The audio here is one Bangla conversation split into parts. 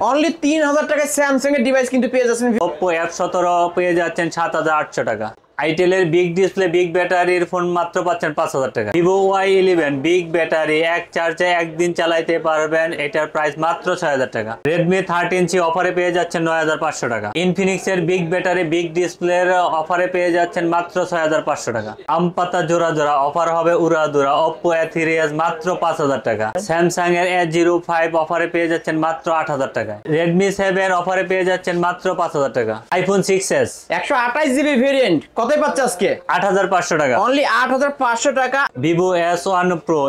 অনলি 3000 টাকায় স্যামসাং এর ডিভাইস কিন্তু পেয়ে যাচ্ছেন। Oppo F17 পেয়ে যাচ্ছেন 7800 টাকা। আইটেলের বিগ ডিসপ্লে বিগ ব্যাটারির ফোন মাত্র পাচ্ছেন 5000 টাকা। Vivo Y11 বিগ ব্যাটারি এক চার্জে একদিন চালাইতে পারবেন, এটার প্রাইস মাত্র 6000 টাকা। Redmi 13C অফারে পেয়ে যাচ্ছেন 9500 টাকা। Infinix এর বিগ ব্যাটারি বিগ ডিসপ্লের অফারে পেয়ে যাচ্ছেন মাত্র 6500 টাকা। আমপাতা জোড়া জোড়া অফার হবে উড়াদুরা Oppo A3s মাত্র 5000 টাকা। Samsung এর A05 অফারে পেয়ে যাচ্ছেন মাত্র 8000 টাকা। Redmi 7 অফারে পেয়ে যাচ্ছেন মাত্র 5000 টাকা। iPhone 6s 128GB ভেরিয়েন্ট কতই পাচ্ছে আজকে? 8500 টাকা। অনলি 8500 টাকা। Vivo S1 Pro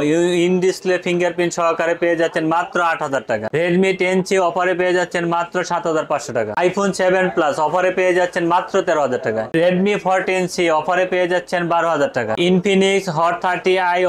in display fingerprint সহকারে পেয়ে যাচ্ছেন মাত্র 8000 টাকা। Redmi 10C অফারে পেয়ে যাচ্ছেন মাত্র 7500 টাকা। iPhone 7 Plus অফারে পেয়ে যাচ্ছেন মাত্র 13000 টাকা। Redmi 14C অফারে পেয়ে যাচ্ছেন 12000 টাকা। Infinix Hot 30i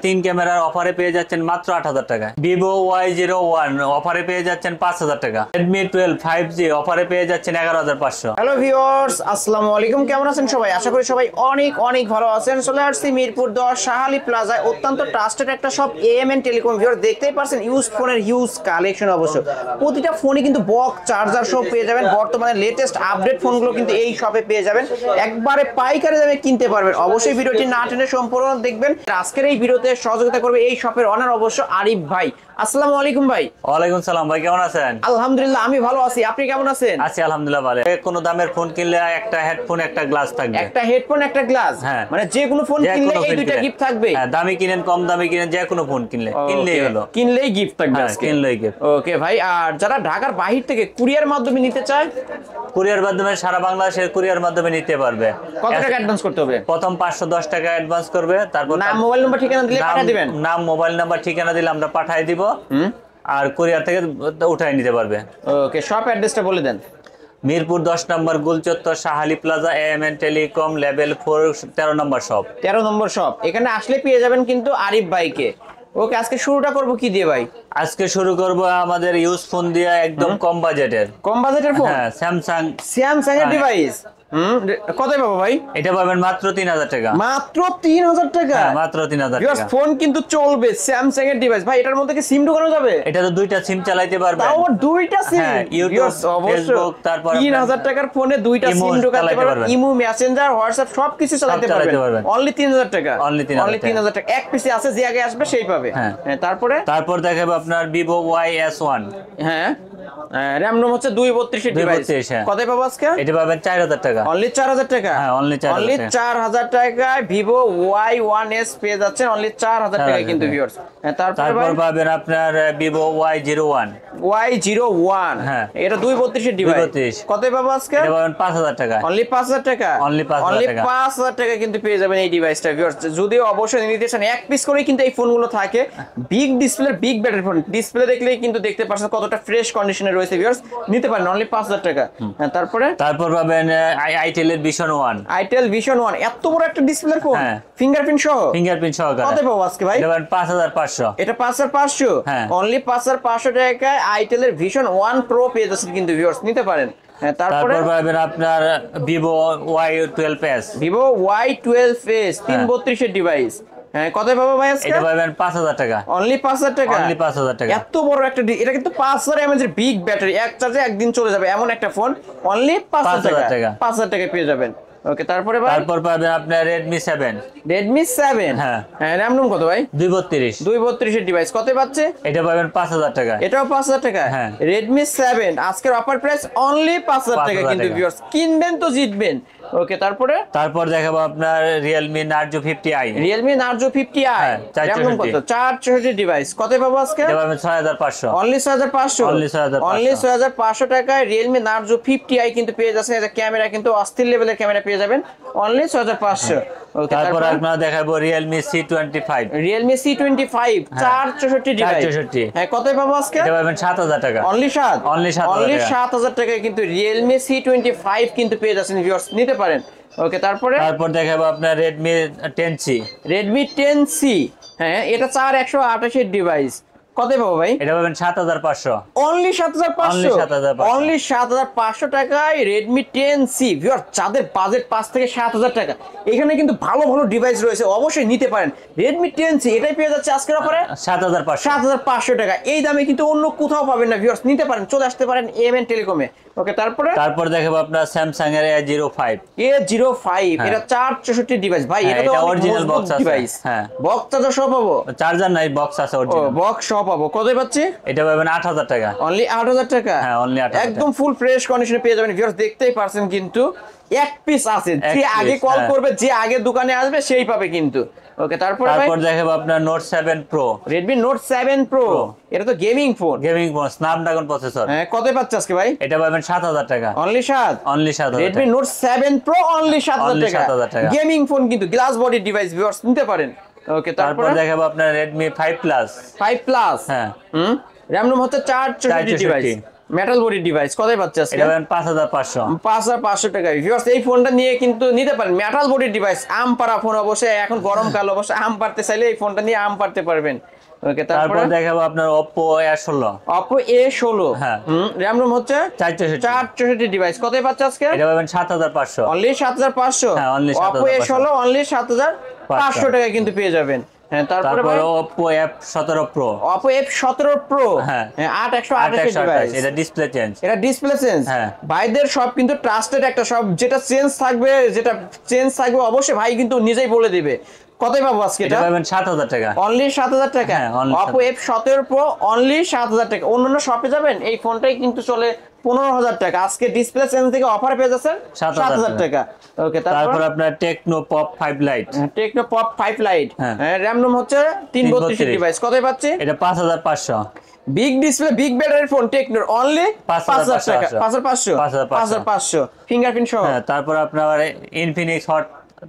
3 ক্যামেরার অফারে পেয়ে যাচ্ছেন মাত্র 8000 টাকা। Vivo Y01 অফারে পেয়ে যাচ্ছেন 5000 টাকা। Redmi 12 5G অফারে পেয়ে যাচ্ছেন 11500। হ্যালো ভিউয়ার্স, আসসালামু আলাইকুম। কেমন আছেন সবাই? আশা করি সবাই অনেক অনেক ভালো আছেন। চলে আসছি মিরপুর 10 শাহালি প্লাজায়, অত্যন্ত ট্রাস্টেড একটা শপ AMN টেলিকম। ভিউয়ার দেখতেই পারছেন ইউজ ফোনের হিউজ কালেকশন। অবশ্য প্রতিটা ফোনে কিন্তু বক্স চার্জার সব পেয়ে যাবেন। বর্তমানে লেটেস্ট আপডেট ফোনগুলো কিন্তু এই শপে পেয়ে যাবেন, একবারে পাইকারি দামে কিনতে পারবেন। অবশ্যই ভিডিওটি না টেনে সম্পূর্ণ দেখবেন। আজকের এই ভিডিওতে সহযোগিতা করবে এই শপের অনার অবশ্য আরিফ ভাই। আসসালামু আলাইকুম ভাই। ওয়ালাইকুম সালাম ভাই, কেমন আছেন? আলহামদুলিল্লাহ আমি ভালো আছি, আপনি কেমন আছেন? আছি আলহামদুলিল্লাহ ভালো। কোনো দামের ফোন কিনলে একটা হেডফোন একটা গ্লাস থাকবে। একটা হেডফোন একটা গ্লাস, মানে যে কোনো ফোন কিনলে এই দুইটা গিফট থাকবে। হ্যাঁ, দামি কিনেন কম দামি কিনেন যে কোনো ফোন কিনলেই হলো, কিনলেই গিফট থাকবে। কিনলেই গিফট। ওকে ভাই, আর যারা ঢাকার বাহির থেকে কুরিয়ার মাধ্যমে নিতে চায়, কুরিয়ার মাধ্যমে সারা বাংলাদেশের কুরিয়ার মাধ্যমে নিতে পারবে। কত টাকা অ্যাডভান্স করতে হবে? প্রথম 510 টাকা অ্যাডভান্স করবে, তারপর নাম মোবাইল নাম্বার ঠিকানা দিলে পাঠিয়ে দিবেন। নাম মোবাইল নাম্বার ঠিকানা দিলে আমরা পাঠিয়ে দিব, আর কুরিয়ার থেকে উঠাই নিতে পারবে। ওকে, শপ অ্যাড্রেসটা বলে দেন। মিরপুর 10 নম্বর গুলচত্বর Shahali plaza AMN telecom level 4 13 number shop. 13 number shop. এখানে আসলে পেয়ে যাবেন কিন্তু আরিফ ভাইকে। ওকে, আজকে শুরুটা করব কি দিয়ে ভাই? আজকে শুরু করব আমাদের ইউজ ফোন দিয়ে, একদম কম বাজেটের। কম বাজেটের ফোন? হ্যাঁ, স্যামসাং এর ডিভাইস। কতই পাবো ভাই? এটা পাবেন মাত্র 3000 টাকা। মাত্র 3000 টাকা? হ্যাঁ, মাত্র 3000 টাকা। ফোন কিন্তু চলবে, স্যামসাং এর ডিভাইস। ভাই এটার মধ্যে কি সিম ঢোকানো যাবে? এটা তো দুইটা সিম চালাতে পারবেন। তাও দুইটা সিম? হ্যাঁ, ইউটিউব ফেসবুক, তারপর 3000 টাকার ফোনে দুইটা সিম ঢোকাতে পারবেন। ইমো, মেসেঞ্জার, হোয়াটসঅ্যাপ সবকিছু চালাতে পারবেন। অনলি 3000 টাকা। অনলি 3000 টাকা। এক পিসে আছে, যে আগে আসবে সেই পাবে। হ্যাঁ, তারপর দেখাবো আপনার Vivo YS1। হ্যাঁ, র‍্যাম রোম হচ্ছে 232 এর ডিভাইস। কতই পাবো আজকে? এটা পাবেন 4000 টাকা। অনলি 4000 টাকা? হ্যাঁ, অনলি 4000 টাকায় Vivo Y1s পেয়ে যাচ্ছেন অনলি 4000 টাকা কিন্তু ভিউয়ার্স। তারপর পাবেন আপনার Vivo Y01। Y01, হ্যাঁ, এটা 232 এর ডিভাইস। কতই পাবো আজকে? এটা পাবেন 5000 টাকা। অনলি 5000 টাকা? অনলি 5000 টাকা কিন্তু পেয়ে যাবেন এই ডিভাইসটা ভিউয়ার্স। যদিও অবশ্যই নিতে চান এক পিস করেই কিন্তু এই ফোনগুলো থাকে। Big display big battery phone. Display দেখলেই কিন্তু দেখতে পাচ্ছেন কতটা ফ্রেশ কন্ডিশনে রয়েছে ভিউয়ার্স। নিতে পারেন অনলি 5000 টাকা। তারপর পাবেন Itel এর Vision 1। Itel Vision 1 এত বড় একটা ডিসপ্লের ফোন, ফিঙ্গারপ্রিন্ট সহ। ফিঙ্গারপ্রিন্ট সহকারে। কত পাবো আজকে ভাই? এটা পাবেন 5500। এটা 5500? অনলি 5500 টাকায় Itel এর Vision 1 Pro পেয়ে যাচ্ছেন কিন্তু ভিউয়ার্স। নিতে পারেন। তারপর পাবেন আপনার Vivo Y12s। Vivo Y12s 332 এর ডিভাইস। হ্যাঁ, কত পাবো ভাই আজকে? এটা পাবেন 5000 টাকা। অনলি 5000 টাকা? অনলি 5000 টাকা। এত বড় একটা এটা কিন্তু 5000 mAh এর বিগ ব্যাটারি, এক চার্জে একদিন চলে যাবে এমন একটা ফোন। অনলি 5000 টাকা। 5000 টাকায় পেয়ে যাবেন। ওকে, তারপর পাবেন আপনার Redmi 7। Redmi 7? হ্যাঁ, র‍্যাম রোম কত ভাই? 232 এর ডিভাইস। কত পাচ্ছে? এটা পাবেন 5000 টাকা। এটাও 5000 টাকা? হ্যাঁ, Redmi 7 আজকের অফার প্রাইস অনলি 5000 টাকা কিন্তু ভিউয়ার্স। কিনবেন তো জিতবেন। ওকে, তারপর দেখাবো আপনার Realme Narzo 50i। Realme Narzo 50i, RAM ROM কত? 464 ডিভাইস। কত পাবো আজকে? এটা পাবেন 6500। অনলি 6500? অনলি 6500 টাকায় Realme Narzo 50i কিন্তু পেয়ে যাচ্ছেন। এটা ক্যামেরা কিন্তু অস্থির লেভেলের ক্যামেরা পেয়ে যাবেন অনলি 6500। ওকে, তারপর আপনারা দেখাবো Realme C25। Realme C25 464 device. হ্যাঁ, কত পাবো আজকে? এটা পাবেন 7000 টাকা। অনলি 7000 টাকায় কিন্তু Realme C25 কিন্তু পেয়ে যাচ্ছেন ভিউয়ার্স। নিতে পারেন। ওকে, তারপর দেখাবো আপনার Redmi 10C। Redmi 10C, হ্যাঁ, এটা 4128 এর ডিভাইস। কত পাবো ভাই? এটা পাবেন 7500। অনলি 7500, Only 7500 অনলি 7500 টাকায় Redmi 10C। ভিউয়ার যাদের বাজেট 5 থেকে 7000 টাকা, এখানে কিন্তু ভালো ভালো ডিভাইস রয়েছে, অবশ্যই নিতে পারেন। Redmi 10C এটাই পেয়ে যাচ্ছে আজকের অফারে 7500। 7500 টাকা। এই দামে কিন্তু অন্য কোথাও পাবেন না ভিউয়ার্স, নিতে পারেন, চলে আসতে পারেন এমএন টেলিকমে। ওকে, তারপর দেখাবো আপনার স্যামসাং এর A05। A05 এটা 464 ডিভাইস ভাই, এটা তো অরিজিনাল বক্স আছে। ডিভাইস। হ্যাঁ, বক্স চার্জার সহ পাবো? চার্জার নাই, বক্স আছে ও, অরিজিনাল। বক্স সহ পাবো। কত পাচ্ছি? এটা পাবেন 8000 টাকা। অনলি 8000 টাকা? হ্যাঁ, অনলি 8000 একদম ফুল ফ্রেশ কন্ডিশনে পেয়ে যাবেন ভিউয়ার্স, দেখতেই পারছেন কিন্তু এক পিস আছে, যে আগে কল করবে, যে আগে দোকানে আসবে সেই পাবে কিন্তু। ওকে, তারপর দেখাবো আপনার Note 7 Pro। Redmi Note 7 Pro, এটা তো gaming phone. Gaming phone, Snapdragon processor. হ্যাঁ, কত পাচ্ছে আজকে ভাই? এটা পাবেন 7000 টাকা। Only 7? Only 7000। Redmi Note 7 Pro only 7000 টাকা। গেমিং ফোন কিন্তু, গ্লাস বডি ডিভাইস ভিউয়ার্স, নিতে পারেন। ওকে, তারপর দেখাবো আপনার Redmi 5 Plus। 5 Plus, হ্যাঁ, RAM ROM হচ্ছে 464 ডিভাইস, মেটাল বডি ডিভাইস। কত পাচ্ছে আজকে? এটা পাবেন 5500। 5500 টাকা ভিউয়ার্স। এই ফোনটা নিয়ে কিন্তু নিতে পারেন, মেটাল বডি ডিভাইস, আম পাড়া ফোন। অবশ্যই এখন গরমকাল, অবশ্যই আম পাড়তে চাইলে এই ফোনটা নিয়ে আম পাড়তে পারবেন। ওকে, তারপর দেখাবো আপনার Oppo A16। Oppo A16, হ্যাঁ, RAM ROM হচ্ছে 464 ডিভাইস। কত পাচ্ছে আজকে? এটা পাবেন 7500। অনলি 7500। হ্যাঁ, অনলি Oppo A16 অনলি 7500 টাকা কিন্তু পেয়ে যাবেন। হ্যাঁ, তারপরে Oppo F17 Pro। Oppo F17 Pro, হ্যাঁ, 8128 ডিভাইস। এটা ডিসপ্লে চেঞ্জ। এটা ডিসপ্লে চেঞ্জ। হ্যাঁ, ভাইদের সব কিন্তু ট্রাস্টেড একটা সব, যেটা চেঞ্জ থাকবে অবশ্যই ভাই কিন্তু নিজেই বলে দিবে। কতই পাবো আজকে? এটা পাবেন 7000 টাকা। অনলি 7000 টাকা। হ্যাঁ, only Oppo F17 Pro only 7000 টাকা। অন্যান্য শপে যাবেন, এই ফোনটাই কিন্তু চলে 15000 টাকা। আজকে ডিসপ্লে চেঞ্জ থেকে অফার পেয়ে যাচ্ছেন 7000 টাকা। ওকে, তারপর আপনার Tecno Pop 5 Lite। Tecno Pop 5 Lite, RAM ROM হচ্ছে 332 ডিভাইস। কতই পাচ্ছি? এটা 5500। Big display, big battery phone টেকনোর, অনলি 5000 টাকা। 5500 ফিঙ্গারপ্রিন্ট সহ। তারপর আপনার Infinix Hot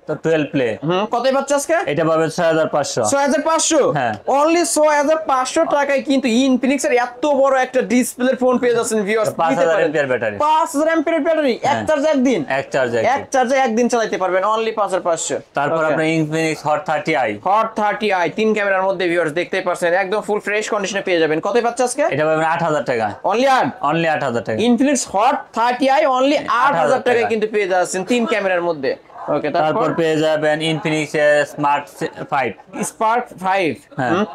12 Play। কতই পাচ্ছে আজকে? এটা পাবেন 6500। 6500? হ্যাঁ, অনলি 6500 টাকায় কিন্তু ইনফিনিক্স এর এত বড় একটা ডিসপ্লে ফোন পেয়ে যাচ্ছেন viewers. 5000 MPR battery. 5000 MPR battery, এক চার্জে একদিন চালাতে পারবেন। অনলি 5500। তারপর আপনার Infinix Hot 30i। Hot 30i 3 ক্যামেরার মধ্যে ভিউয়ার্স, দেখতেই পাচ্ছেন একদম ফুল ফ্রেশ কন্ডিশনে পেয়ে যাবেন। কতই পাচ্ছে আজকে? এটা পাবেন 8000 টাকা। অনলি 8000 টাকা। ইনফিনিক্স Hot 30i অনলি 8000 টাকায় কিন্তু পেয়ে যাচ্ছেন 3 ক্যামেরার মধ্যে। ওকে, তারপর পেয়ে যাবেন Infinix Smart 5 Spark 5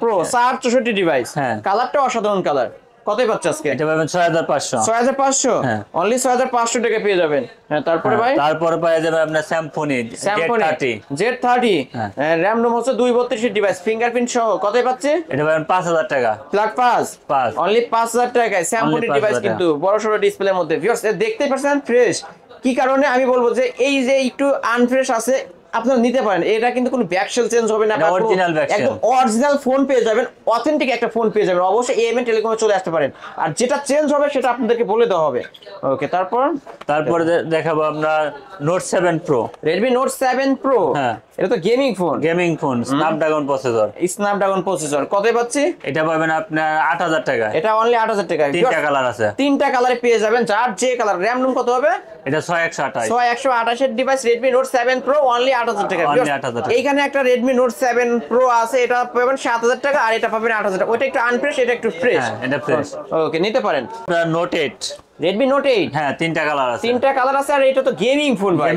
Pro 464 device. হ্যাঁ, কালারটা অসাধারণ কালার। কতই পাচ্ছে আজকে? এটা পাবেন 6500। 6500? হ্যাঁ, অনলি 6500 টাকা পেয়ে যাবেন। হ্যাঁ, তারপরে ভাই তারপরে পেয়ে যাবেন আপনার Symphony Z30। হ্যাঁ, RAM ROM হচ্ছে 232 ডিভাইস, ফিঙ্গারপ্রিন্ট সহ। কতই পাচ্ছে? এটা পাবেন 5000 টাকা। প্লাগ পাস অনলি 5000 টাকায় Symphony ডিভাইস কিন্তু বড় সরো ডিসপ্লের মধ্যে। ভিউয়ার্স, দেখতেই পাচ্ছেন ফ্রেশ। কি কারণে আমি বলবো যে এই যে একটু আনফ্রেশ আছে, আপনারা নিতে পারেন। এটা কিন্তু কোনো ব্যাকশেল চেঞ্জ হবে না, একদম অরিজিনাল ফোন পেয়ে যাবেন, অথেন্টিক একটা ফোন পেয়ে যাবেন। অবশ্যই এএমএন টেলিকমে চলে আসতে পারেন, আর যেটা চেঞ্জ হবে সেটা আপনাদেরকে বলে দেওয়া হবে। ওকে, তারপর দেখাবো আপনার Note 7 Pro। Redmi Note 7 Pro, হ্যাঁ, এটা তো গেমিং ফোন, স্ন্যাপড্রাগন প্রসেসর। কতই পাচ্ছি? এটা পাবেন আপনার 8000 টাকা। এটা অনলি 8000 টাকা। তিনটা কালার আছে, তিনটা কালারে পেয়ে যাবেন, যার যে কালার। RAM ROM কত হবে? এটা 6128 এর device Redmi Note 7 Pro only 8000 টাকা। এইখানে একটা Redmi Note 7 Pro আছে, এটা পাবেন 7000 টাকা, আর এটা পাবেন 8000 টাকা। ওইটা একটু আনফ্রেশ, এটা একটু ফ্রেশ। এটা ফ্রেশ। ওকে, নিতে পারেন। Note 8, Redmi Note 8, হ্যাঁ, তিনটা কালার আছে, আর এটা তো গেমিং ফোন ভাই,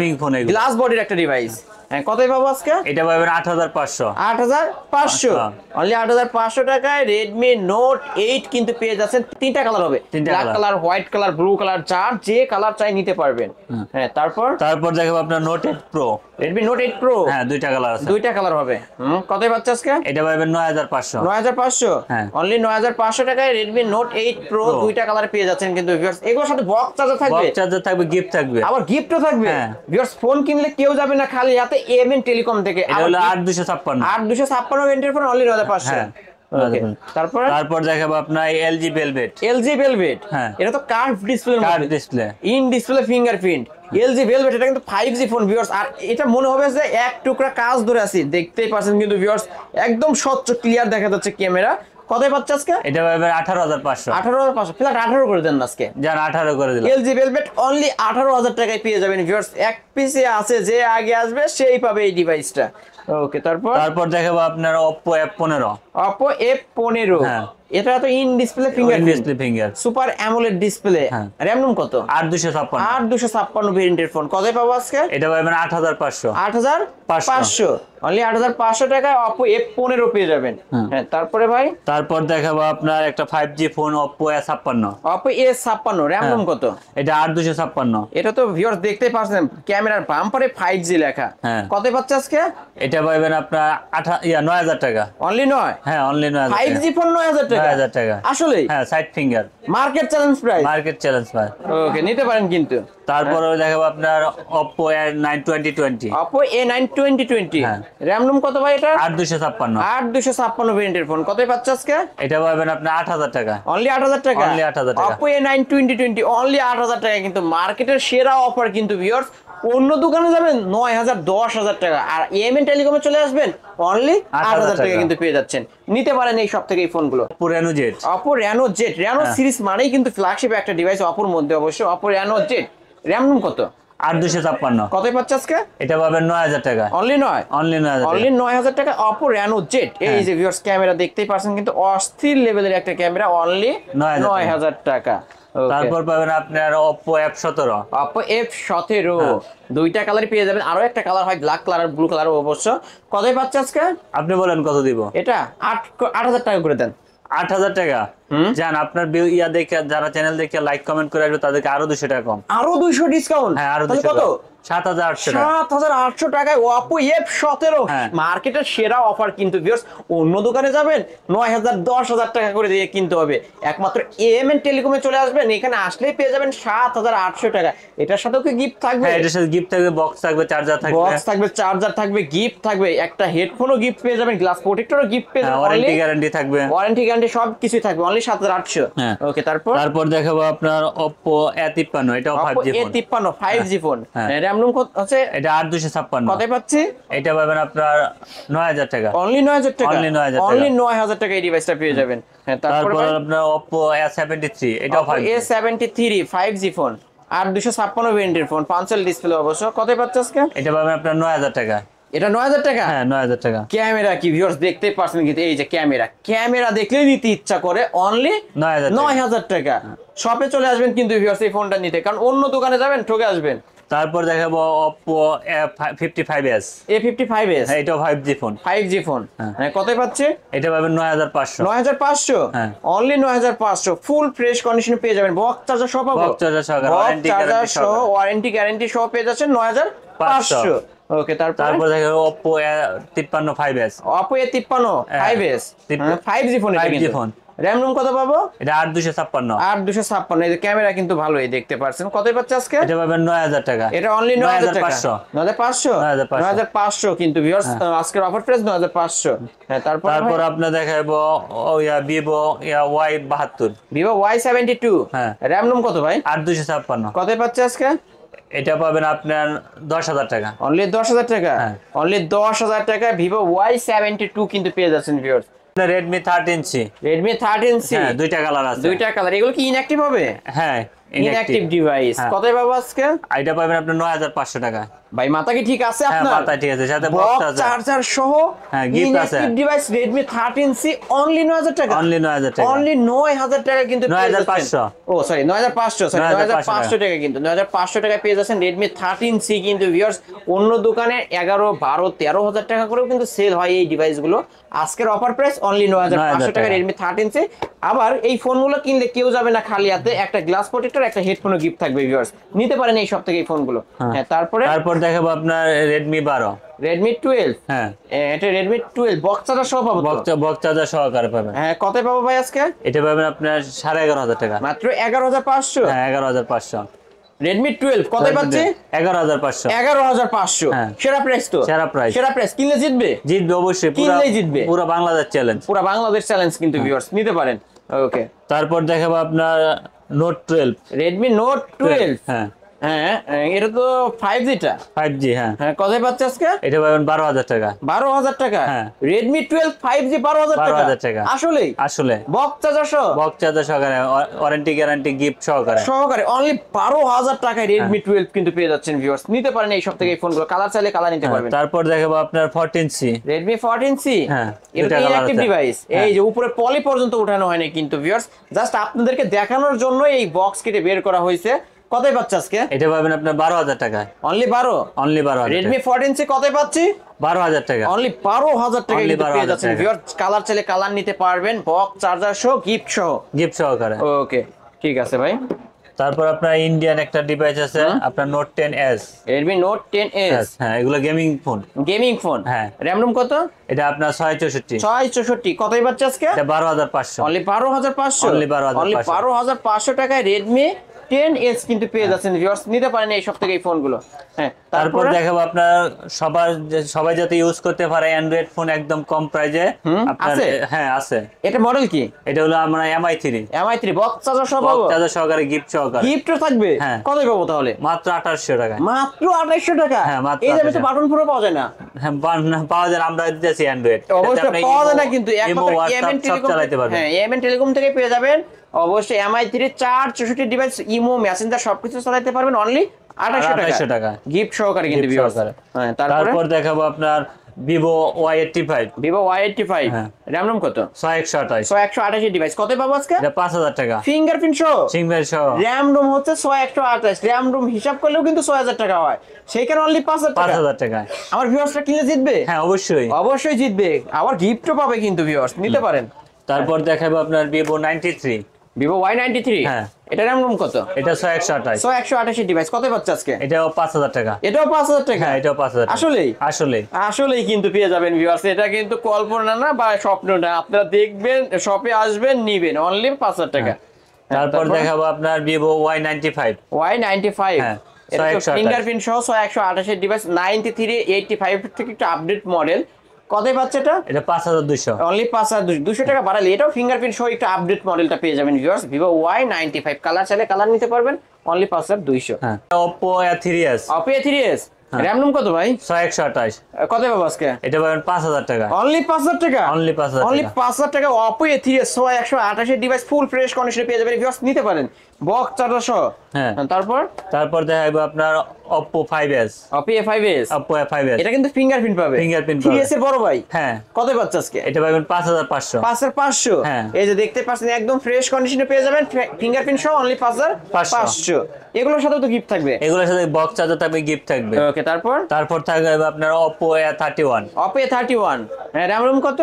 গ্লাস বডির একটা ডিভাইস। হ্যাঁ, কতই পাবো আজকে? এটা পাবেন 8500। 8500? অনলি 8500 টাকায় Redmi Note 8 কিন্তু পেয়ে যাচ্ছেন। তিনটা কালার হবে, black colour, white colour, blue colour, যার যে কালার চাই নিতে পারবেন। হ্যাঁ, তারপর দেখাবো আপনার Note 8 Pro। Redmi Note 8 Pro, হ্যাঁ, দুইটা কালার হবে। কতই পাচ্ছে আজকে? এটা পাবেন 9500। 9500? হ্যাঁ, অনলি 9500 টাকায় Redmi Note 8 Pro দুইটা কালার পেয়ে যাচ্ছেন কিন্তু ভিউয়ার্স। এগুলোর সাথে বক্স চার্জার থাকবে, গিফট থাকবে, আবার গিফটও থাকবে। ভিউয়ার্স, ফোন কিনলে কেউ যাবে না খালি হাতে এএমএন টেলিকম থেকে। এটা হলো 8256 ভেরিয়েন্টের ফোন, অনলি 9500। তারপর দেখাবো আপনার LG Velvet। হ্যাঁ, এটা তো curve display, in display fingerprint. LG Velvet এটা কিন্তু 5G ফোন ভিউয়ার্স, আর এটা মনে হবে যে এক টুকরা কাজ ধরে আছে। দেখতেই পাচ্ছেন কিন্তু ভিউয়ার্স, একদম স্বচ্ছ ক্লিয়ার দেখা যাচ্ছে ক্যামেরা। কতই পাচ্ছে আজকে? এটা পাবে 18500। 18500 ফ্ল্যাট 18 করে দেন আজকে, যান 18 করে দিলাম। LG Velvet অনলি 18000 টাকায় পেয়ে যাবেন ভিউয়ার্স। এক পিসে আছে, যে আগে আসবে সেই পাবে এই ডিভাইসটা। ওকে, তারপর দেখাবো আপনার Oppo F15। Oppo F15, হ্যাঁ, এটা তো in display in fingerprint, display finger, super AMOLED display, হ্যাঁ। র‍্যাম রুম কত? 8256, 8256 ভেরিয়েন্টের ফোন কত পাবো আজকে? এটা পাবেন 8500, 8500, অনলি 8500 টাকায় Oppo F15 পেয়ে যাবেন। হ্যাঁ, তারপরে ভাই তারপর দেখাবো আপনার একটা 5G phone Oppo A56, Oppo A56, RAM room কত? এটা 8256, এটা তো ভিউয়ার্স দেখতেই পাচ্ছেন ক্যামেরার বাম্পারে 5G লেখা। হ্যাঁ। কত পাচ্ছে আজকে? এটা পাবেন আপনার 9000 টাকা, অনলি 9? হ্যাঁ অনলি 9000 টাকা, 5G ফোন 9000 টাকা? 9000 টাকা, আসলে হ্যাঁ side finger, market challenge price. Market challenge ভাই। ওকে, নিতে পারেন কিন্তু। তারপরে দেখাবো আপনার Oppo A9 2020, Oppo A9 2020, হ্যাঁ। র‍্যাম রুম কত ভাই এটা? 8256, 8256 ভেরিয়েন্টের ফোন কত পাচ্ছে আজকে? এটা পাবেন আপনি 8000 টাকা, অনলি 8000 টাকা, Only 8000 টাকা। Oppo A9 2020 অনলি 8000 টাকা, কিন্তু মার্কেটের সেরা অফার কিন্তু ভিউয়ার্স। অন্য দোকানে যাবেন 9000 10000 টাকা, আর এমএন টেলিকমে চলে আসবেন অনলি 8000 টাকা কিন্তু পেয়ে যাচ্ছেন। নিতে পারেন এই সব থেকে এই ফোনগুলো। Oppo Reno Z, Oppo Reno Z, Reno series মানেই কিন্তু ফ্ল্যাগশিপ একটা ডিভাইস অপোর মধ্যে অবশ্য। Oppo Reno Z, RAM room কত? 8256, কত পাচ্ছে আজকে? এটা পাবেন 9000 টাকা, অনলি 9? অনলি 9000 অনলি 9000 টাকা Oppo Reno Z। এই যে ভিউয়ার্স ক্যামেরা দেখতেই পাচ্ছেন কিন্তু অস্থির লেভেলের একটা ক্যামেরা, অনলি 9000 টাকা। Okay. তারপর পাবেন আপনার Oppo F17, Oppo F17, দুইটা কালার পেয়ে যাবেন, আরো একটা কালার হয় ব্ল্যাক কালার, ব্লু কালার অবশ্য। কতই পাচ্ছে আজকে? আপনি বলেন কত দিব? এটা 8000 টাকা করে দেন। 8000 টাকা, জান আপনার ইয়া দেখে যারা চ্যানেল দেখে লাইক কমেন্ট করে আসবে তাদেরকে আরো 200 টাকা কম, আরো 200 ডিসকাউন্ট? হ্যাঁ আরো তাহলে 200 কত? 7800 টাকা, 7800 টাকায় Oppo F17, হ্যাঁ। মার্কেটের সেরা অফার কিন্তু ভিউয়ার্স। অন্য দোকানে যাবেন 9000 10000 টাকা করে দিয়ে কিনতে হবে, একমাত্র এমএন টেলিকমে চলে আসবেন, এখানে আসলেই পেয়ে যাবেন 7800 টাকা। এটার সাথেও কি গিফট থাকবে? হ্যাঁ এটার সাথে গিফট থাকবে, বক্স থাকবে, চার্জার থাকবে, বক্স থাকবে, চার্জার থাকবে, গিফট থাকবে, একটা হেডফোনও গিফট পেয়ে যাবেন, গ্লাস প্রোটেক্টরও গিফট পেয়ে যাবেন, ওয়ারেন্টি গ্যারান্টি থাকবে, ওয়ারেন্টি গ্যারান্টি সব কিছুই থাকবে, অনলি 7800। হ্যাঁ। ওকে, তারপর তারপর দেখাবো আপনার Oppo A53, এটাও Oppo 5G phone, A53 5G phone, হ্যাঁ। র‍্যাম রুম কত আছে? এটা 8256, কত পাচ্ছি? এটা পাবেন আপনার 9000 টাকা, অনলি 9000 টাকা, Only 9000 টাকা। অনলি 9000 টাকা এই ডিভাইসটা পেয়ে যাবেন। হ্যাঁ, তারপর তারপর আপনার Oppo A73, এটাও 5G, A73 5G ফোন, আর 256 ভেরিয়েন্টের ফোন, পাঁচল ডিসপ্লে অবশ্য। কত পাচ্ছে আজকে? এটা পাবেন আপনার 9000 টাকা, এটা 9000 টাকা। হ্যাঁ 9000 টাকা, ক্যামেরা কি ভিউয়ার্স দেখতেই পাচ্ছেন কিন্তু, এই যে ক্যামেরা দেখলেই নিতে ইচ্ছা করে, অনলি 9000 টাকা। শপে চলে আসবেন কিন্তু ভিউয়ার্স এই ফোনটা নিতে, কারণ অন্য দোকানে যাবেন ঠকে আসবেন। তারপর দেখাবো Oppo A55s, A55s, হ্যাঁ এটাও 5G ফোন, 5G ফোন, হ্যাঁ কত পাচ্ছে? এটা পাবেন 9500, 9500, হ্যাঁ। অনলি 9500, ফুল ফ্রেশ কন্ডিশনে পেয়ে যাবেন, বক্স চার্জার সহ পাবো, বক্স চার্জার সহকারে, বক্স ওয়ারেন্টি চার্জার গ্যারান্টি সহ, সহকারে। ওয়ারেন্টি গ্যারান্টি সহ পেয়ে যাচ্ছেন 9500। ওকে, তারপর দেখাবো Oppo A53 5s, Oppo A53 5s, 5G phone, 5G phone, RAM room কত পাবো? এটা 8256, 8256। এই যে ক্যামেরা কিন্তু ভালোই দেখতে পাচ্ছেন। কতই পাচ্ছে আজকে? এটা পাবেন 9000 টাকা, এটা অনলি 9000 টাকা, 9500, 9500 কিন্তু ভিউয়ার্স আজকের অফার প্রাইস 9500। হ্যাঁ, তারপর আপনার দেখাবো Vivo Y72, Vivo Y72, হ্যাঁ। র‍্যাম রুম কত ভাই? 8256, কতই পাচ্ছে আজকে? এটা পাবেন আপনার 10000 টাকা, অনলি 10000 টাকা, হ্যাঁ। অনলি 10000 টাকা Vivo Y72 কিন্তু পেয়ে যাচ্ছেন viewers. Redmi 13C, Redmi 13C, হ্যাঁ দুইটা কালার আছে, দুইটা কালার। এগুলো কি ইনঅ্যাক্টিভ হবে? হ্যাঁ ইনঅ্যাক্টিভ ডিভাইস। হ্যাঁ। কতই পাবো আজকে? এটা পাবেন আপনার 9500 টাকা, ভাই মাথা কি ঠিক আছে হ্যাঁ আপনার? মাথা ঠিক আছে, সাথে বক্স বক্স আছে, চার্জার সহ, হ্যাঁ, gift আছে। Inactive device Redmi 13C only 9000 টাকা, অনলি 9000 টাকা, অনলি 9000 টাকা কিন্তু পেয়ে যাচ্ছেন। 9500, ও সরি 9500, সরি 9500 9500 টাকা, কিন্তু 9500 টাকা পেয়ে যাচ্ছেন Redmi 13C কিন্তু ভিউয়ার্স। অন্য দোকানে 11 12 13000 টাকা করেও কিন্তু সেল হয় এই ডিভাইসগুলো, আজকের অফার প্রাইস অনলি 9500 টাকা Redmi 13C। আবার এই ফোনগুলো কিনলে কেউ যাবে না খালি হাতে, একটা গ্লাস প্রোটেক্টর, একটা হেডফোনও গিফট থাকবে ভিউয়ার্স। নিতে পারেন এই সব থেকে এই ফোনগুলো। হ্যাঁ, তারপর দেখাবো আপনার Redmi 12, Redmi 12, হ্যাঁ এটা Redmi 12 বক্স চার্জার সহ পাবো তো? বক্স চার্জার সহকারে পাবেন, হ্যাঁ, কত পাবো ভাই আজকে? এটা পাবেন আপনার 11500 টাকা, মাত্র 11500। হ্যাঁ 11500, Redmi 12 কত পাচ্ছে? 11500, 11500, হ্যাঁ। সেরা প্রাইস তো, সেরা প্রাইস, সেরা প্রাইস। কিনলে জিতবে, জিতবে অবশ্যই, কিনলেই জিতবে, পুরো বাংলাদেশ চ্যালেঞ্জ, পুরো বাংলাদেশ চ্যালেঞ্জ কিন্তু ভিউয়ার্স। নিতে পারেন। ওকে, তারপর দেখাবো আপনার Note 12, Redmi Note 12, হ্যাঁ হ্যাঁ এটা তো 5G টা। 5G, হ্যাঁ। হ্যাঁ কতই পাচ্ছে আজকে? এটা পাবেন 12,000 টাকা। 12,000 টাকা? হ্যাঁ। Redmi 12 5G 12,000 টাকা? 12,000 টাকা। আসলেই? আসলে বক্স চার্জার সহ? বক্স চার্জার সহকারে, ওয়ারেন্টি গ্যারান্টি গিফট সহকারে। সহকারে অনলি 12,000 টাকায় Redmi 12 কিন্তু পেয়ে যাচ্ছেন ভিউয়ার্স। নিতে পারেন এই সব থেকে এই ফোনগুলো, কালার চাইলে কালার নিতে পারবেন। তারপর দেখাবো আপনার 14C। Redmi 14C? হ্যাঁ, এটা দুইটা কালার ইনঅ্যাক্টিভ আছে। ডিভাইস। এই যে উপরে পলি পর্যন্ত উঠানো হয়নি কিন্তু ভিউয়ার্স, জাস্ট আপনাদেরকে দেখানোর জন্য এই বক্স কেটে বের করা হয়েছে। কতই পাচ্ছে আজকে? এটা পাবেন আপনার 12,000 টাকায়। অনলি 12? অনলি 12,000। Redmi 14C কতই পাচ্ছি? 12,000 টাকা। অনলি 12,000 টাকা Only কিন্তু পেয়ে 12,000 যাচ্ছেন টাকা। ভিউয়ার্স। কালার চাইলে কালার নিতে পারবেন, বক্স চার্জার সহ গিফট সহ। গিফট সহকারে। ওকে ঠিক আছে ভাই। তারপর আপনার ইন্ডিয়ান একটা ডিভাইস আছে আপনার Note 10s। Redmi Note 10s? হ্যাঁ, এগুলো গেমিং ফোন। Gaming phone? হ্যাঁ। র‍্যাম রুম কত? এটা আপনার 664। 664 কতই পাচ্ছে আজকে? এটা 12,500। অনলি 12,500? Only 12,500 অনলি 12,500 টাকায় Redmi 10s কিন্তু পেয়ে যাচ্ছেন ভিউয়ার্স। নিতে পারেন এই সব থেকে এই ফোনগুলো। হ্যাঁ তারপর দেখাবো আপনার সবাই যাতে ইউজ করতে পারে অ্যান্ড্রয়েড ফোন একদম কম প্রাইজে আপনার। আছে? হ্যাঁ আছে। এটা মডেল কি? এটা হলো আমরা MI3। MI3 বক্স চার্জার সহ পাবো? চার্জার সহকারে গিফট সহকারে। গিফটও থাকবে? হ্যাঁ। কতই পাবো তাহলে? মাত্র 2800 টাকা। মাত্র 2800 টাকা? হ্যাঁ, মাত্র এই দামে তো 2800 বাটন প্রো পাওয়া যায় না। হ্যাঁ, পাওয়া যায়। আমরা দিতেছি অ্যান্ড্রয়েড। অবশ্যই পাওয়া যায় না কিন্তু ইমো, একমাত্র WhatsApp এমএন সব টেলিকম। চালাতে পারবেন। হ্যাঁ এমএন টেলিকম থেকে পেয়ে যাবেন অবশ্যই MI3 464 ডিভাইস, ইমো, মেসেঞ্জার সবকিছু চালাতে পারবেন অনলি 2800 টাকা গিফট সহকারে কিন্তু Gift ভিউয়ার্স। সহকারে। হ্যাঁ তারপর দেখাবো আপনার Vivo Y85। Vivo Y85 হ্যাঁ। র‍্যাম রোম কত? 6128। 128 ডিভাইস কতই পাবো আজকে? এটা 5,000 টাকা। ফিঙ্গারপ্রিন্ট সহ? সিঙ্গেল সহ। র‍্যাম রোম হচ্ছে 128, র‍্যাম রোম হিসাব করলেও কিন্তু 6000 টাকা হয়, সেইখানে অনলি 5,000 টাকা। 5,000 টাকায়। আমার ভিউয়ার্সরা কিনে জিতবে? হ্যাঁ অবশ্যই। অবশ্যই জিতবে, আবার গিফটও পাবে কিন্তু ভিউয়ার্স। নিতে পারেন। তারপর দেখাবো আপনার Vivo 93। Vivo Y93? হ্যাঁ। এটা র‍্যাম রোম কত? এটা 128। 128 ডিভাইস কতই পাচ্ছে আজকে? এটাও 5,000 টাকা। এটাও 5,000 টাকা? হ্যাঁ, এটাও 5,000 টাকা। আসলেই? আসলে আসলেই কিন্তু পেয়ে যাবেন ভিউয়ার্স। এটা কিন্তু কল্পনা না বা স্বপ্ন না, আপনারা দেখবেন, শপে আসবেন, নিবেন অনলি 5,000 টাকা। তারপর দেখাবো আপনার Vivo Y95। Y95? হ্যাঁ, এটা 128 ফিঙ্গারপ্রিন্ট সহ 128 ডিভাইস, 93 85 থেকে একটু আপডেট মডেল। কতই পাচ্ছে এটা? এটা 5,200। অনলি 5,200 টাকা বাড়ালে এটাও ফিঙ্গারপ্রিন্ট সহ একটু আপডেট মডেলটা পেয়ে যাবেন ভিউয়ার্স। Vivo Y95 কালার চাইলে কালার নিতে পারবেন অনলি 5,200। হ্যাঁ। Oppo A3s। Oppo A3s RAM ROM কত ভাই? 128। কতই পাবো আজকে? এটা পাবেন 5,000 টাকা। অনলি 5,000 টাকা? অনলি 5,000 অনলি টাকা। 5,000 টাকা Oppo A3s 128 device full fresh কন্ডিশনে পেয়ে যাবেন ভিউয়ার্স। নিতে পারেন বক্স চার্জার সহ। হ্যাঁ। তারপর দেখাবো আপনার Oppo 5s। Oppo A5s? Oppo A5s। এটা কিন্তু ফিঙ্গারপ্রিন্ট পাবে? Fingerprint পাবে। 3s এর বড় ভাই? হ্যাঁ। কতই পাচ্ছে আজকে? এটা পাবেন 5,500। 5,500? হ্যাঁ। এই যে দেখতে পাচ্ছেন একদম ফ্রেশ কন্ডিশনে পেয়ে যাবেন ফিঙ্গারপ্রিন্ট সহ অনলি 5,500। এগুলোর সাথে তো গিফট থাকবে? এগুলোর সাথে বক্স চার্জার থাকবে, গিফট থাকবে। ওকে তারপর থাকবে আপনার Oppo A31। Oppo A31 RAM ROM কত?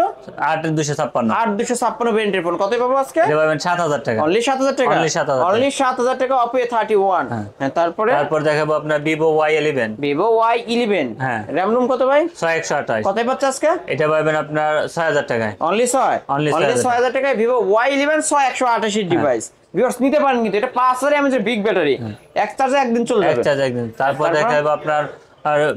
8,256। 8,256 ভেরিয়েন্টের ফোন কতই পাবো আজকে? এটা পাবেন 7,000 টাকা। অনলি 7,000 টাকা? Only 7,000 টাকা। অনলি 7,000 টাকা Oppo A31। হ্যাঁ তারপর দেখাবো আপনার Vivo Y11। Vivo Y11 হ্যাঁ। র‍্যাম রোম কত ভাই? 128। কতই পাচ্ছে আজকে? এটা পাবেন আপনার 6,000 টাকায়। অনলি 6? Only অনলি 6,000 6,000 টাকায় Vivo Y11 128 ডিভাইস ভিউয়ার্স। নিতে পারেন কিন্তু এটা 5,000 mAh বিগ ব্যাটারি, এক চার্জে একদিন চলে এক যাবে। চার্জ একদিন। তারপর দেখাবো আপনার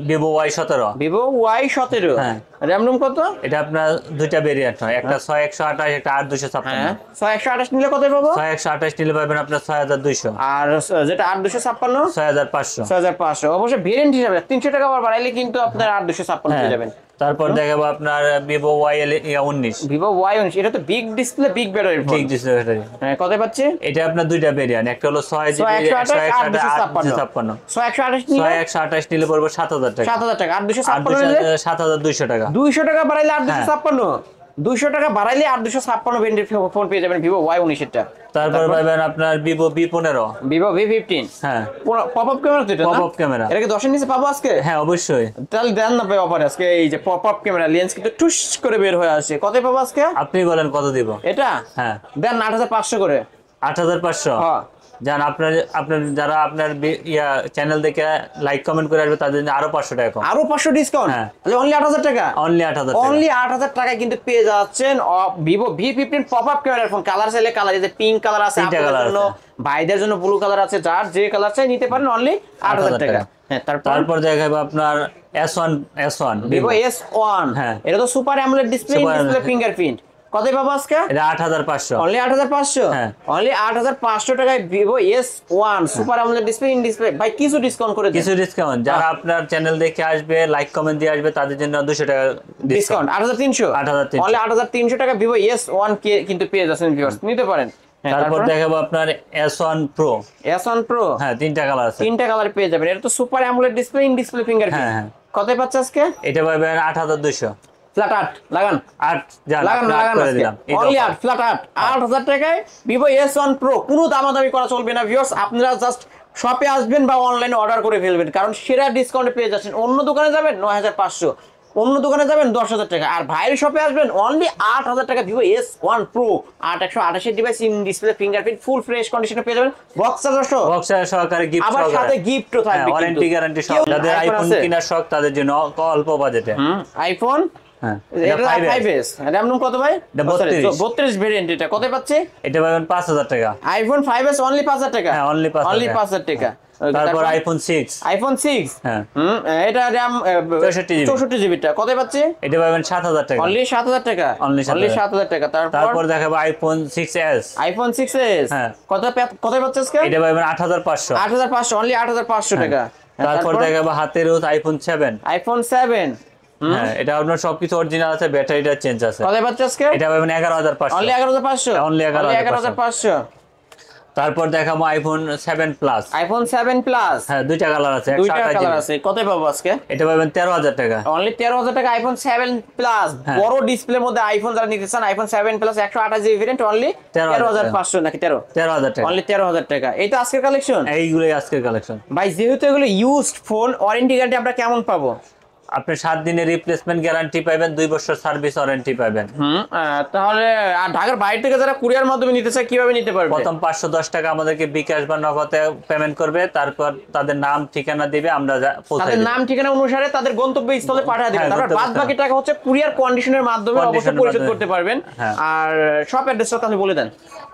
Vivo Y17। Vivo Y17 হ্যাঁ। র‍্যাম রোম কত? এটা আপনার দুইটা ভেরিয়েন্ট হয়, একটা 6128, একটা 8,256। হ্যাঁ 128 নিলে কতই পাবো? 128 নিলে পাবেন আপনার 6,200। আর যেটা 8,256? 6,500। 6,500। অবশ্যই ভেরিয়েন্ট হিসাবে 300 টাকা আবার বাড়াইলে কিন্তু আপনার 8,256 পেয়ে যাবেন। তারপর দেখাবো আপনার Vivo Y19। Vivo Y19 এটা তো big display big battery phone. ঠিক ডিসপ্লে ব্যাটারি। হ্যাঁ কতই পাচ্ছে? এটা আপনার দুইটা ভেরিয়েন্ট, একটা হলো 6GB 128 8,256। 128 নিলে 128 নিলে পড়বে 7,000 টাকা। 7,000 টাকা। 8,256 নিলে 7,200 টাকা। 200 টাকা বাড়াইলে 8,256। 200 টাকা বাড়াইলে 8,256 ভেরিয়েন্টের ফোন পেয়ে যাবেন Vivo Y19 এরটা। তারপর পাবেন আপনার Vivo V15। Vivo V15 হ্যাঁ। পপ আপ ক্যামেরা তো এটা না? Pop up camera. এটা কি 10 এর নিচে পাবো আজকে? হ্যাঁ অবশ্যই। তাহলে দেন না ভাই অফার আজকে। এই যে পপ আপ ক্যামেরা লেন্স কিন্তু টুস করে বের হয়ে আসে। কতই পাবো আজকে? আপনি বলেন কত দিব? এটা হ্যাঁ দেন 8,500 করে। 8,500। হ্যাঁ জান আপনার যারা আপনার চ্যানেল দেখে লাইক কমেন্ট করে আসবে তাদের জন্য আরো 500 টাকা কম। আরো 500 ডিসকাউন্ট? হ্যাঁ। তাহলে অনলি 8,000 টাকা? অনলি 8,000 টাকা। অনলি 8,000 টাকায় কিন্তু পেয়ে যাচ্ছেন Vivo V15 পপ আপ ক্যামেরার ফোন। কালার চাইলে কালার, এই যে পিঙ্ক কালার আছে তিনটা আপনাদের কালার জন্য, ভাইদের জন্য ব্লু কালার আছে, যার যে কালার চাই নিতে পারেন অনলি 8,000 টাকা। হ্যাঁ তারপর দেখাবো আপনার S1 Vivo S1। হ্যাঁ। এটা তো super AMOLED display, Super display AMOLED। Fingerprint. কত পাবো আজকে? এটা 8500। অনলি 8500। হ্যাঁ। অনলি 8500 টাকায় Vivo S1 super AMOLED display in display. ভাই কিছু ডিসকাউন্ট করে দেন। কিছু ডিসকাউন্ট, যারা আপনার চ্যানেল দেখে আসবে, লাইক কমেন্ট দিয়ে আসবে, তাদের জন্য 200 টাকা ডিসকাউন্ট 8300। 8300 অনলি 8300 টাকা ভিভো S1 কে কিন্তু পেয়ে যাচ্ছেন ভিউয়ার্স, নিতে পারেন। হ্যাঁ, তারপর দেখাবো আপনার S1 Pro। S1 Pro। হ্যাঁ, 3টা কালার আছে। 3টা কালার পেয়ে যাবেন। এটা তো super AMOLED display in display fingerprint. হ্যাঁ, হ্যাঁ। কত পাচ্ছে আজকে? এটা পাবেন 8200। ফ্ল্যাট 8 লাগান। 8 জান লাগান লাগান করে আজকে। দিলাম। অনলি 8 ফ্ল্যাট 8 8000 টাকায় ভিভো S1 Pro। কোনো দামাদামি করা চলবে না ভিউয়ার্স, আপনারা জাস্ট শপে আসবেন বা অনলাইনে অর্ডার করে ফেলবেন, কারণ সেরা ডিসকাউন্টে পেয়ে যাচ্ছেন। অন্য দোকানে যাবেন 9500, অন্য দোকানে যাবেন 10000 টাকা, আর ভাইয়ের শপে আসবেন অনলি 8000 টাকা Vivo S1 Pro 8128 device in display fingerprint full fresh কন্ডিশনে পেয়ে যাবেন, বক্স চার্জার সহ, বক্সের সহকারে গিফট আবার সাথে গিফটও থাকবে। ওয়ারেন্টি গ্যারান্টি সহ। যাদের আইফোন কেনার শখ তাদের জন্য অল্প বাজেটে আইফোন। হ্যাঁ, এটা 5s র‍্যাম রুম কত ভাই? এটা 32 ভেরিয়েন্ট। এটা কত পাচ্ছে? এটা পাবেন 5000 টাকা। আইফোন 5s অনলি 5000 টাকা। হ্যাঁ, অনলি 5000 টাকা। তারপর আইফোন 6। আইফোন 6। হ্যাঁ, এটা র‍্যাম 64 জিবি টা কত পাচ্ছে? এটা পাবেন 7000 টাকা। অনলি 7000 টাকা। Only 7000 টাকা। তারপর দেখাবো আইফোন 6s। আইফোন 6s হ্যাঁ। কত পাচ্ছে আজকে? এটা পাবেন 8500। 8500 অনলি 8500 টাকা। তারপর দেখাবো হাতের আইফোন 7। আইফোন 7। হ্যাঁ, এটা আপনার সবকিছু অরিজিনাল আছে, ব্যাটারিটা চেঞ্জ আছে। কত পাচ্ছে আজকে? এটা পাবেন 11500। অনলি 11500। Only 11500। তারপর দেখাবো আইফোন 7 প্লাস। IPhone 7 plus. হ্যাঁ, দুইটা কালার আছে, দুইটা 128 কালার জিবি। আছে। কত পাবো আজকে? এটা পাবেন 13000 টাকা। অনলি 13000 টাকা আইফোন 7 প্লাস। হ্যাঁ। বড় ডিসপ্লের মধ্যে আইফোন যারা নিতে চান, iPhone 7 plus 128 GB variant only 13500 নাকি 13000 টাকা। অনলি 13000 টাকা। এই তো আজকের কালেকশন। এইগুলোই আজকের কালেকশন। ভাই যেহেতু এগুলো ইউজড ফোন, ওয়ারেন্টি গ্যারান্টি আমরা কেমন পাবো? আপনি 7 দিনের রিপ্লেসমেন্ট গ্যারান্টি পাবেন, 2 বছর সার্ভিস ওয়ারেন্টি পাবেন। তাহলে আর ঢাকার বাইরে থেকে যারা কুরিয়ার মাধ্যমে নিতে চায় কিভাবে নিতে পারবে? প্রথম 510 টাকা আমাদেরকে বিকাশ বা নগদে পেমেন্ট করবে, তারপর তাদের নাম ঠিকানা দিবে, আমরা পৌঁছে তাদের দেব। নাম ঠিকানা অনুসারে তাদের গন্তব্যস্থলে পাঠিয়ে দিবেন। হ্যাঁ, তারপর বাদ বাকি টাকা হচ্ছে কুরিয়ার কন্ডিশনের মাধ্যমে অবশ্যই পরিশোধ করতে পারবেন। হ্যাঁ। আর শপ অ্যাড্রেসটা তাহলে বলে দেন।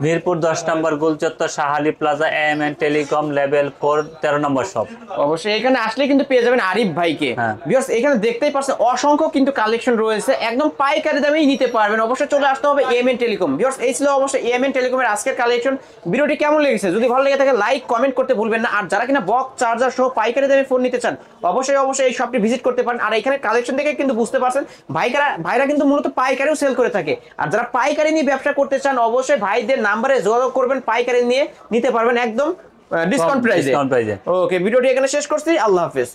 মিরপুর 10 নম্বর গোলচত্বর, Shahali plaza, AMN telecom, level 4, 13 number shop. অবশ্যই এখানে আসলে কিন্তু পেয়ে যাবেন আরিফ ভাইকে। হ্যাঁ। ভিউয়ার্স এখানে দেখতেই পাচ্ছেন অসংখ্য কিন্তু কালেকশন রয়েছে, একদম পাইকারি দামেই নিতে পারবেন। অবশ্যই চলে আসতে হবে এএমএন টেলিকম। ভিউয়ার্স এই ছিল অবশ্যই এএমএন টেলিকমের আজকের কালেকশন। ভিডিওটি কেমন লেগেছে? যদি ভালো লেগে থাকে লাইক কমেন্ট করতে ভুলবেন না। আর যারা কিনা বক্স চার্জার সহ পাইকারি দামে ফোন নিতে চান অবশ্যই এই শপটি ভিজিট করতে পারেন। আর এখানে কালেকশন দেখে কিন্তু বুঝতে পারছেন ভাইরা কিন্তু মূলত পাইকারিও সেল করে থাকে। আর যারা পাইকারি নিয়ে ব্যবসা করতে চান অবশ্যই ভাইদের নাম্বারে যোগাযোগ করবেন, পাইকারি নিয়ে নিতে পারবেন একদম ডিসকাউন্ট প্রাইসে। ডিসকাউন্ট প্রাইসে। ওকে, ভিডিওটি এখানে শেষ করছি। আল্লাহ হাফেজ।